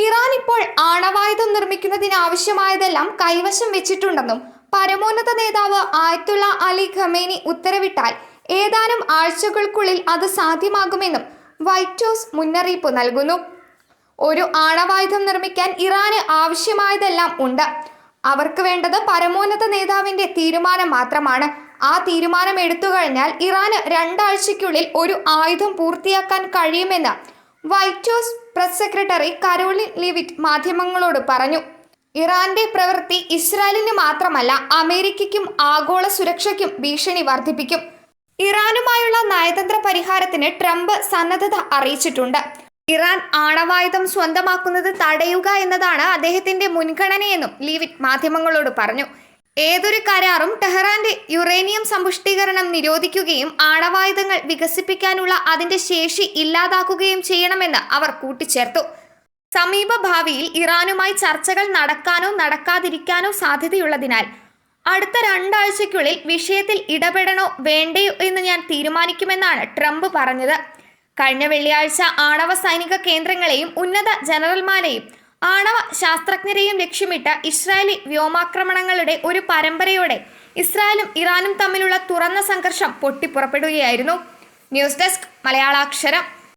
Iran ഇപ്പോൾ ആണവായുധം നിർമ്മിക്കുന്നതിനാവശ്യമായതെല്ലാം കൈവശം വെച്ചിട്ടുണ്ടെന്നും പരമോന്നത നേതാവ് ആയത്തുള്ള അലി ഖമേനി ഉത്തരവിട്ടാൽ ഏതാനും ആഴ്ചകൾക്കുള്ളിൽ അത് സാധ്യമാകുമെന്നും വൈറ്റ് ഹൗസ് മുന്നറിയിപ്പ് നൽകുന്നു. ഒരു ആണവായുധം നിർമ്മിക്കാൻ ഇറാന് ആവശ്യമായതെല്ലാം ഉണ്ട്. അവർക്ക് വേണ്ടത് പരമോന്നത നേതാവിന്റെ തീരുമാനം മാത്രമാണ്. ആ തീരുമാനം എടുത്തു കഴിഞ്ഞാൽ ഇറാന് 2 ആഴ്ചയ്ക്കുള്ളിൽ ഒരു ആയുധം പൂർത്തിയാക്കാൻ കഴിയുമെന്ന് White House press secretary Karoline Leavitt മാധ്യമങ്ങളോട് പറഞ്ഞു. ഇറാന്റെ പ്രവൃത്തി ഇസ്രായേലിന് മാത്രമല്ല അമേരിക്കയ്ക്കും ആഗോള സുരക്ഷയ്ക്കും ഭീഷണി വർദ്ധിപ്പിക്കും. ഇറാനുമായുള്ള നയതന്ത്ര പരിഹാരത്തിന് ട്രംപ് സന്നദ്ധത അറിയിച്ചിട്ടുണ്ട്. ഇറാൻ ആണവായുധം സ്വന്തമാക്കുന്നത് തടയുക എന്നതാണ് അദ്ദേഹത്തിന്റെ മുൻഗണനയെന്നും ലീവിറ്റ് മാധ്യമങ്ങളോട് പറഞ്ഞു. ഏതൊരു കരാറും ടെഹ്റാന്റെ യുറേനിയം സമ്പുഷ്ടീകരണം നിരോധിക്കുകയും ആണവായുധങ്ങൾ വികസിപ്പിക്കാനുള്ള അതിന്റെ ശേഷി ഇല്ലാതാക്കുകയും ചെയ്യണമെന്ന് അവർ കൂട്ടിച്ചേർത്തു. സമീപ ഭാവിയിൽ ഇറാനുമായി ചർച്ചകൾ നടക്കാനോ നടക്കാതിരിക്കാനോ സാധ്യതയുള്ളതിനാൽ അടുത്ത 2 ആഴ്ചയ്ക്കുള്ളിൽ വിഷയത്തിൽ ഇടപെടണോ വേണ്ടയോ എന്ന് ഞാൻ തീരുമാനിക്കുമെന്നാണ് ട്രംപ് പറഞ്ഞത്. കഴിഞ്ഞ വെള്ളിയാഴ്ച ആണവ സൈനിക കേന്ദ്രങ്ങളെയും ഉന്നത ജനറൽമാരെയും ആണവ ശാസ്ത്രജ്ഞരെയും ലക്ഷ്യമിട്ട് ഇസ്രായേലി വ്യോമാക്രമണങ്ങളുടെ ഒരു പരമ്പരയോടെ ഇസ്രായേലും ഇറാനും തമ്മിലുള്ള തുറന്ന സംഘർഷം പൊട്ടിപ്പുറപ്പെടുകയായിരുന്നു. News desk മലയാളാക്ഷരം.